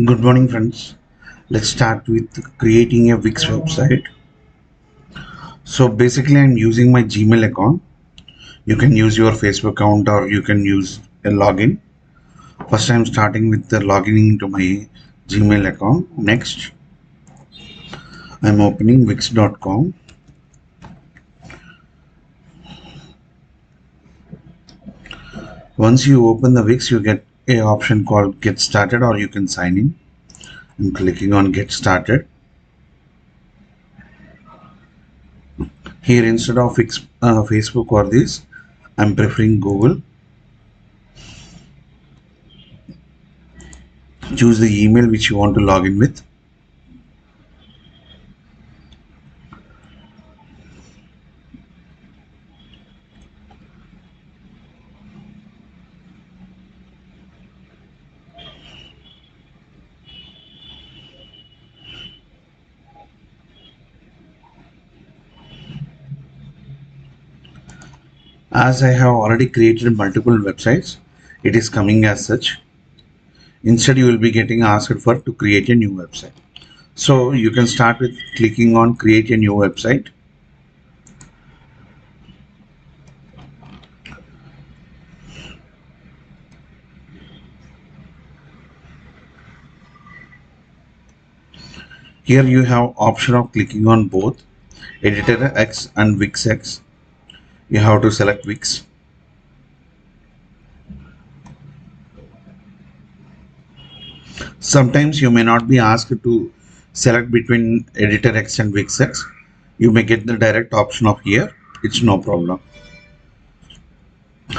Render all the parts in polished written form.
Good morning, friends. Let's start with creating a Wix website. So basically, I'm using my Gmail account. You can use your Facebook account or you can use a login. First, I'm starting with the logging into my Gmail account. Next, I'm opening Wix.com. Once you open the Wix, you get a option called Get Started, or you can sign in. I'm clicking on Get Started. Here, instead of Facebook or this, I'm preferring Google. Choose the email which you want to log in with. As I have already created multiple websites, it is coming as such. Instead, you will be getting asked for to create a new website. So you can start with clicking on create a new website. Here you have option of clicking on both Editor X and Wix X. You have to select Wix. Sometimes you may not be asked to select between Editor X and Wix X. You may get the direct option of here. It's no problem.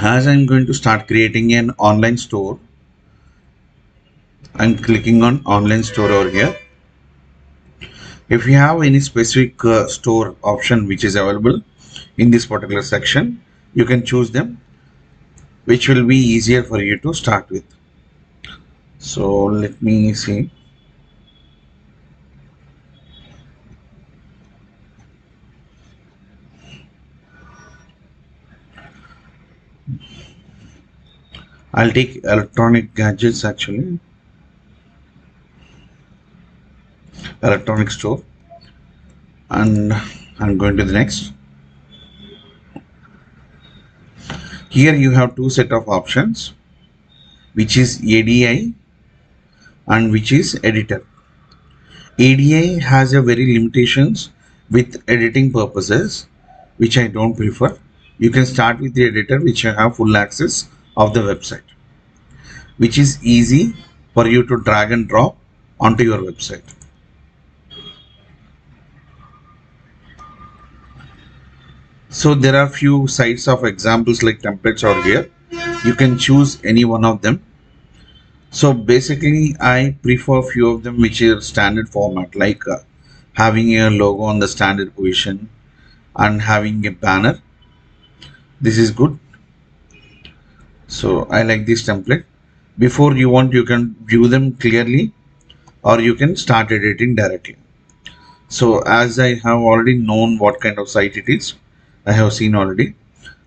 As I'm going to start creating an online store, I'm clicking on online store over here. If you have any specific store option which is available in this particular section, you can choose them, which will be easier for you to start with. So let me see. I'll take electronic gadgets, actually electronic store, and I'm going to the next. Here you have two set of options, which is ADI and which is editor. ADI has a very limitations with editing purposes, which I don't prefer. You can start with the editor, which you have full access of the website, which is easy for you to drag and drop onto your website. So there are few sites of examples like templates over here. You can choose any one of them. So basically, I prefer few of them which are standard format, like having a logo on the standard position and having a banner. This is good. So I like this template. Before you want, you can view them clearly, or you can start editing directly. So as I have already known what kind of site it is, I have seen already,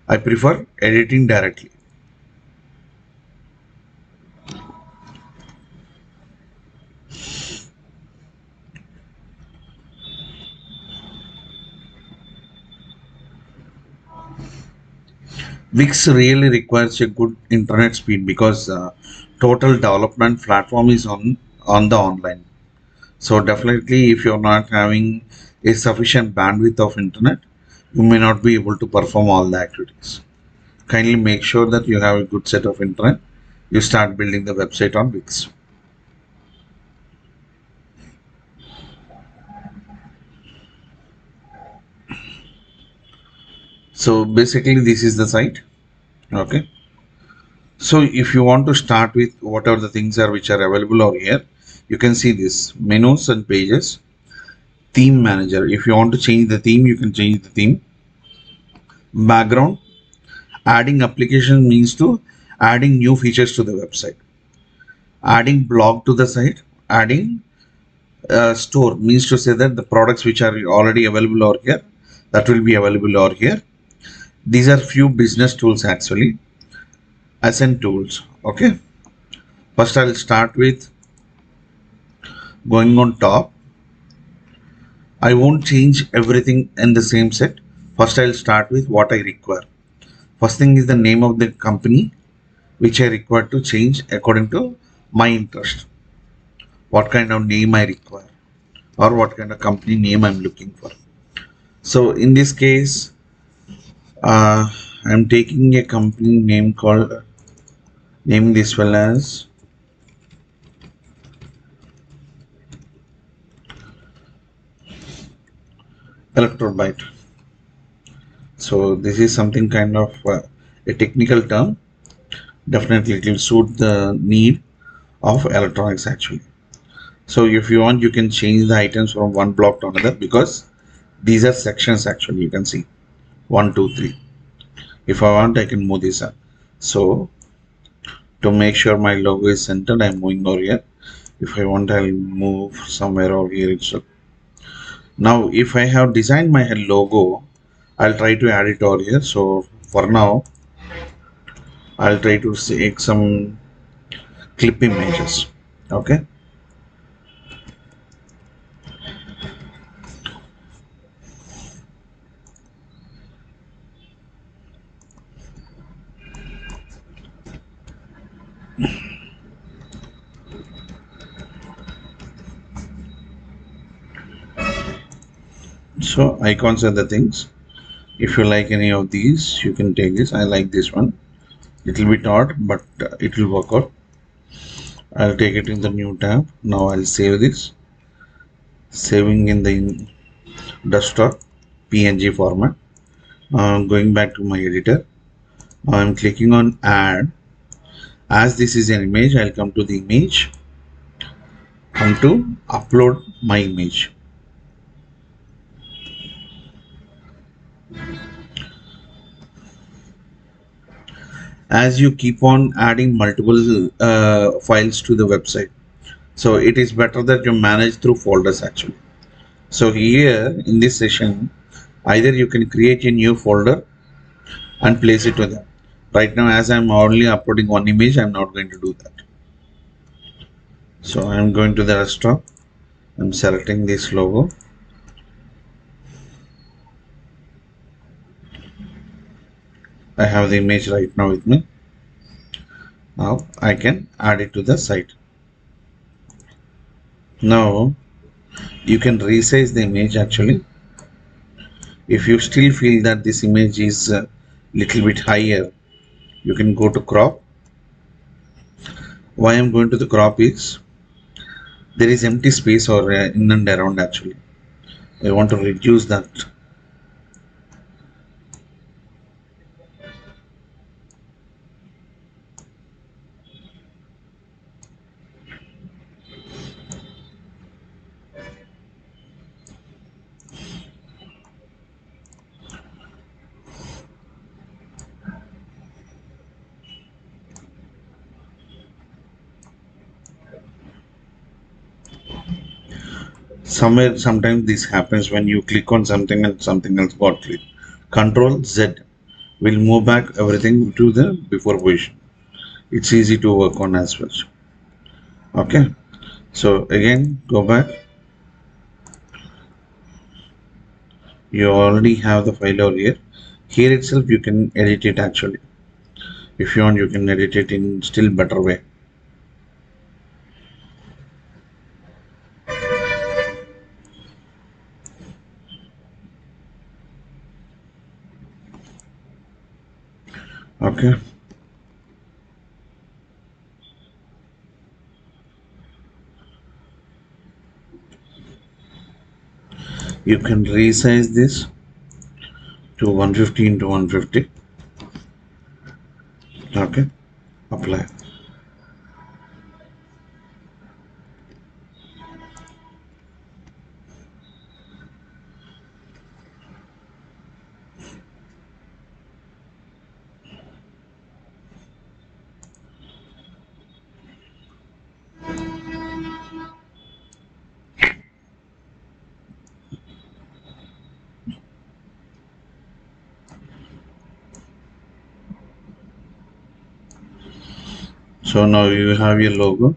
I prefer editing directly. Wix really requires a good internet speed because total development platform is on the online. So definitely, if you're not having a sufficient bandwidth of internet, you may not be able to perform all the activities. Kindly make sure that you have a good set of internet. You start building the website on Wix. So basically, this is the site. Okay. So if you want to start with whatever the things are which are available over here, you can see this menus and pages, theme manager. If you want to change the theme, you can change the theme. Background, adding application means to adding new features to the website. Adding blog to the site, adding store means to say that the products which are already available over here, that will be available over here. These are few business tools actually, ascent tools. Okay. First I'll start with Going on top, I won't change everything in the same set. First, I'll start with what I require. First thing is the name of the company which I require to change according to my interest. What kind of name I require or what kind of company name I'm looking for. So in this case, I'm taking a company name called naming this well as Electrobyte. So this is something kind of a technical term. Definitely it will suit the need of electronics actually. So if you want, you can change the items from one block to another because these are sections actually. You can see 1, 2, 3. If I want, I can move this up. So to make sure my logo is centered, I'm moving over here. If I want, I'll move somewhere over here itself. Now, if I have designed my logo, I'll try to add it over here. So for now, I'll try to take some clip images. Okay. So icons are the things. If you like any of these, you can take this. I like this one. Little bit odd, but it will work out. I'll take it in the new tab. Now I'll save this. Saving in the desktop PNG format. Going back to my editor. I'm clicking on add. As this is an image, I'll come to the image. Come to upload my image. As you keep on adding multiple files to the website, so it is better that you manage through folders actually. So here in this session, either you can create a new folder and place it to them. Right now, as I'm only uploading one image, I'm not going to do that. So I'm going to the desktop. I'm selecting this logo. I have the image right now with me. Now I can add it to the site. Now you can resize the image actually. If you still feel that this image is a little bit higher, you can go to crop. Why I'm going to the crop is there is empty space or in and around actually. I want to reduce that. Sometimes this happens when you click on something and something else got clicked. Control Z will move back everything to the before position. It's easy to work on as well. Okay. So again, go back. You already have the file over here. Here itself you can edit it actually. If you want, you can edit it in still better way. Okay. You can resize this to 115 to 150. Okay. Apply. So now you have your logo.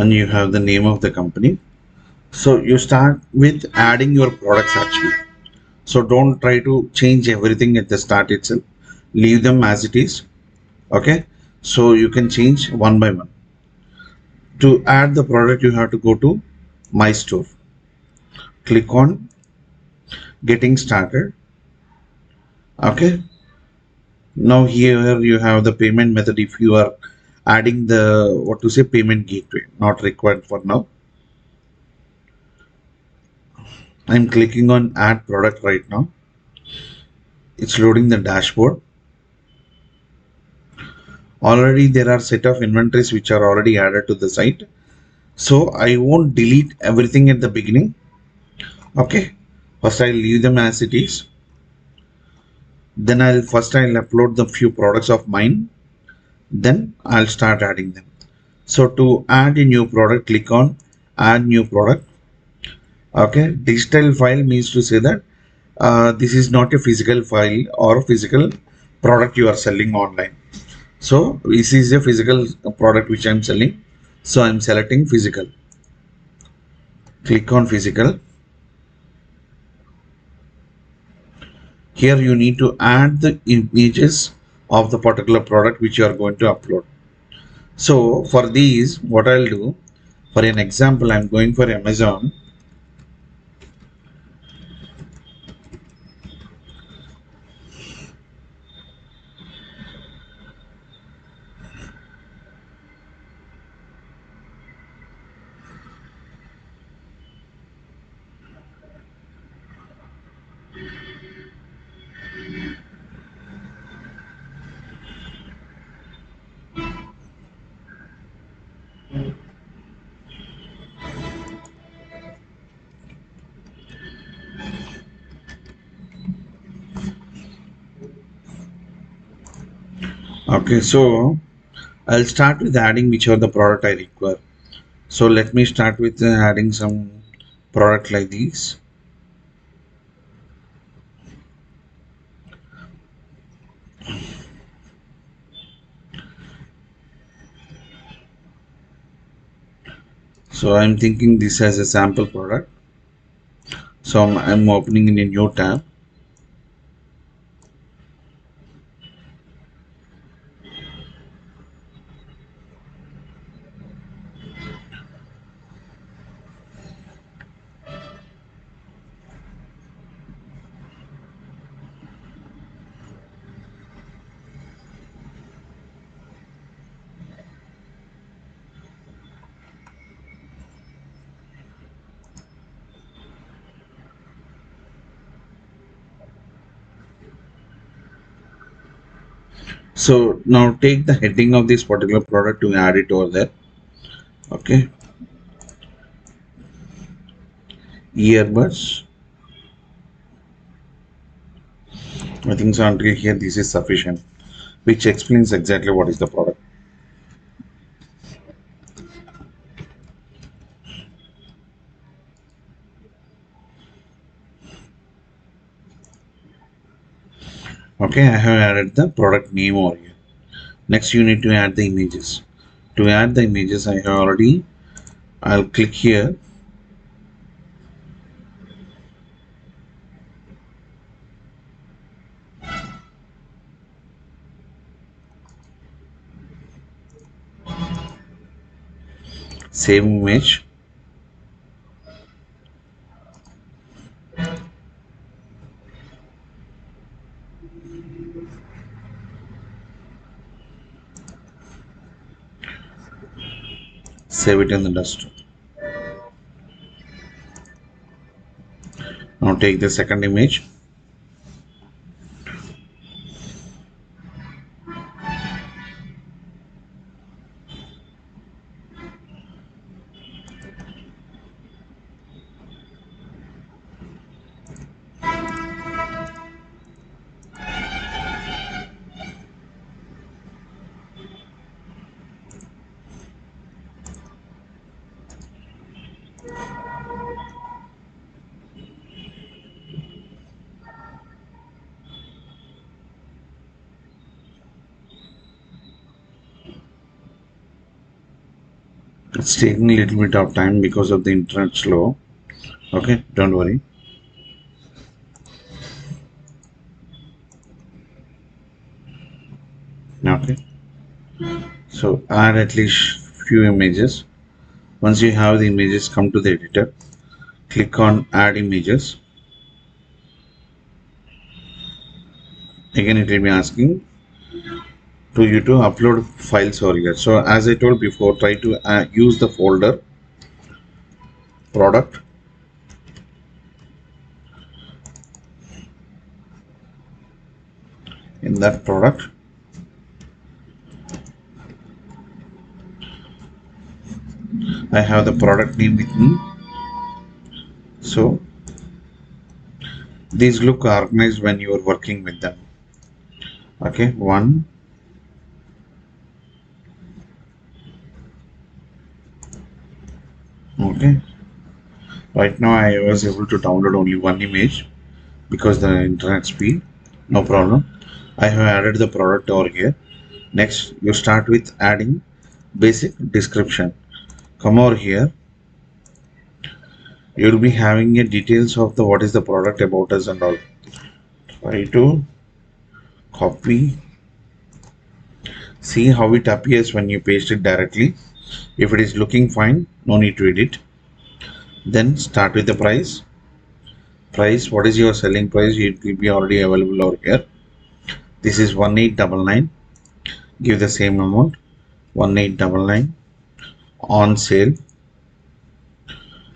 and you have the name of the company. So you start with adding your products actually. So don't try to change everything at the start itself. Leave them as it is. Okay. So you can change one by one. To add the product, you have to go to My Store. Click on Getting Started. Okay. Now here you have the payment method if you are adding the what to say payment gateway. Not required for now. I'm clicking on Add Product right now. It's loading the dashboard. Already there are set of inventories which are already added to the site. So I won't delete everything at the beginning. Okay. First I'll leave them as it is. Then I'll upload the few products of mine. Then I'll start adding them. So to add a new product, click on Add New Product. Okay. Digital file means to say that this is not a physical file or physical product you are selling online. So this is a physical product which I'm selling. So I'm selecting physical. Click on physical. Here you need to add the images of the particular product which you are going to upload. So for these, what I'll do, for an example, I'm going for Amazon. Okay, so I'll start with adding whichever the product I require. So let me start with adding some product like these. So I'm thinking this as a sample product. So I'm opening in a new tab. So now take the heading of this particular product to add it over there. Okay, earbuds. I think so until here this is sufficient, which explains exactly what is the product. Okay, I have added the product name over here. Next, you need to add the images. To add the images, I have already. I'll click here. Save image. Save it in the desktop. Now take the second image. It's taking a little bit of time because of the internet slow. Okay, don't worry. Okay, so add at least few images. Once you have the images, come to the editor, click on add images. Again, it will be asking to you to upload files over here. So as I told before, try to use the folder product. In that product, I have the product name with me. So these look organized when you are working with them. Okay, one. Okay, right now I was able to download only one image because the internet speed. No problem. I have added the product over here. Next, you start with adding basic description. Come over here. You will be having a details of the what is the product about us and all. Try to copy. See how it appears when you paste it directly. If it is looking fine, no need to edit. Then start with the price. Price, what is your selling price? It will be already available over here. This is 1899. Give the same amount, 1899 on sale.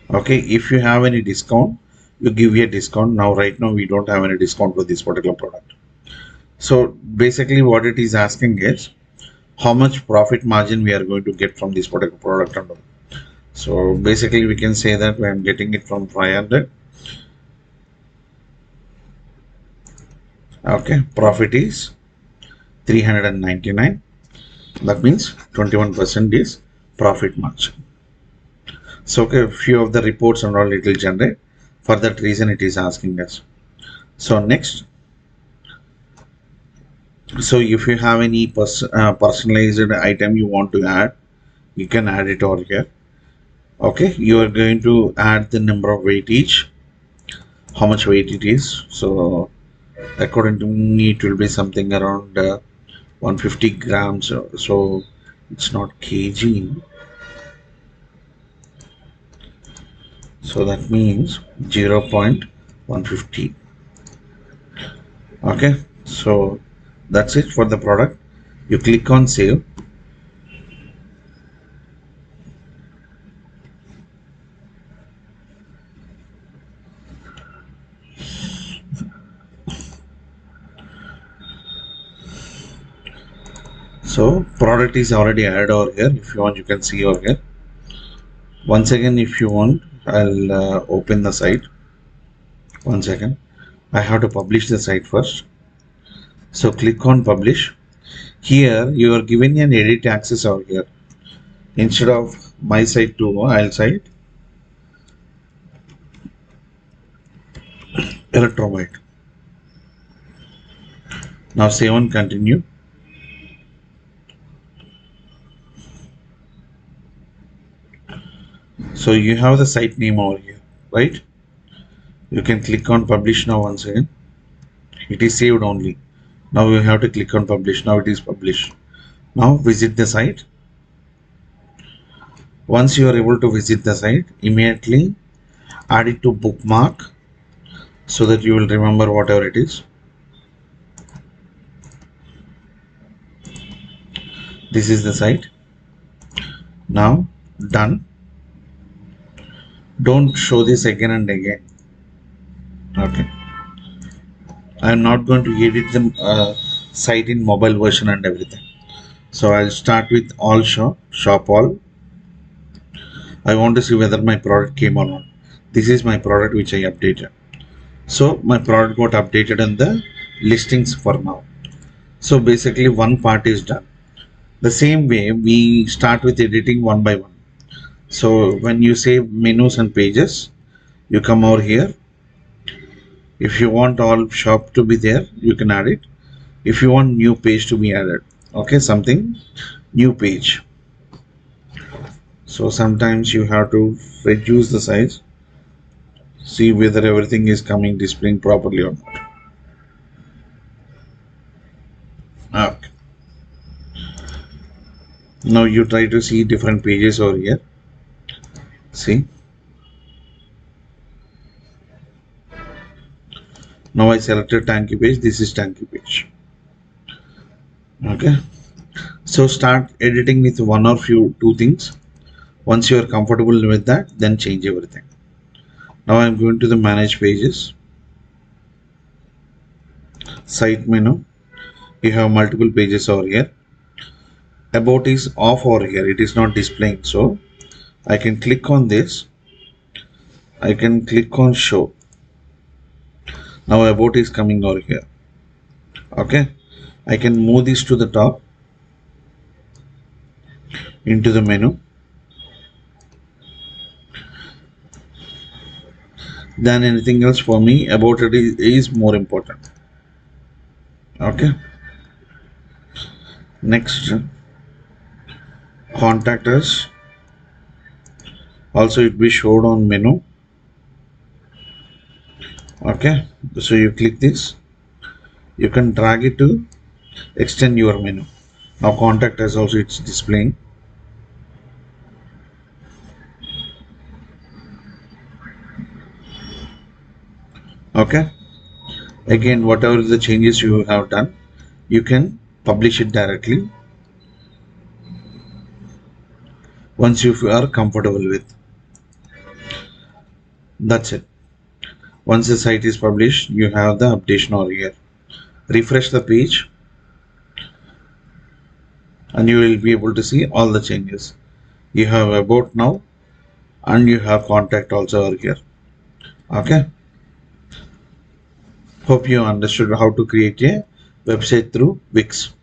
Okay, if you have any discount, you give a discount. Now right now we don't have any discount for this particular product. So basically what it is asking is how much profit margin we are going to get from this particular product and all. So basically we can say that I am getting it from 500. Okay, profit is 399. That means 21% is profit margin. So okay, a few of the reports and all it will generate. For that reason it is asking us. So next, so if you have any personalized item you want to add, you can add it over here. Okay, you are going to add the number of weight each, how much weight it is. So according to me it will be something around 150 grams, so it's not kg, so that means 0.150. okay, so that's it for the product. You click on save. So product is already added over here. If you want, you can see over here. Once again, if you want, I'll open the site. 1 second. I have to publish the site first. So click on publish. Here you are given an edit access over here. Instead of my site to I'll site Electrobyte. Now save and continue. So you have the site name over here, right? You can click on publish now once again. It is saved only. Now you have to click on publish. Now it is published. Now visit the site. Once you are able to visit the site, immediately add it to bookmark so that you will remember whatever it is. This is the site. Now done. Don't show this again and again. Okay. I am not going to edit the site in mobile version and everything. So I'll start with all shop all. I want to see whether my product came or not. This is my product which I updated. So my product got updated in the listings for now. So basically one part is done. The same way we start with editing one by one. So when you save menus and pages, you come over here. If you want all shop to be there, you can add it. If you want new page to be added, okay, something new page. So sometimes you have to reduce the size, see whether everything is coming displaying properly or not. Okay. Now you try to see different pages over here. See, now I selected Tanki page. This is Tanki page. Okay. So start editing with one or two things. Once you are comfortable with that, then change everything. Now I'm going to the manage pages, site menu. You have multiple pages over here. About is off over here. It is not displaying. So I can click on this. I can click on show. Now about is coming over here. Okay. I can move this to the top into the menu. Than anything else for me, about it is more important. Okay. Next, contact us. Also it be showed on menu. Okay. So you click this. You can drag it to extend your menu. Now contact us also it's displaying. Okay. Again, whatever the changes you have done, you can publish it directly once you are comfortable with. That's it. Once the site is published, you have the updation over here. Refresh the page and you will be able to see all the changes. You have about now and you have contact also over here. Okay. Hope you understood how to create a website through Wix.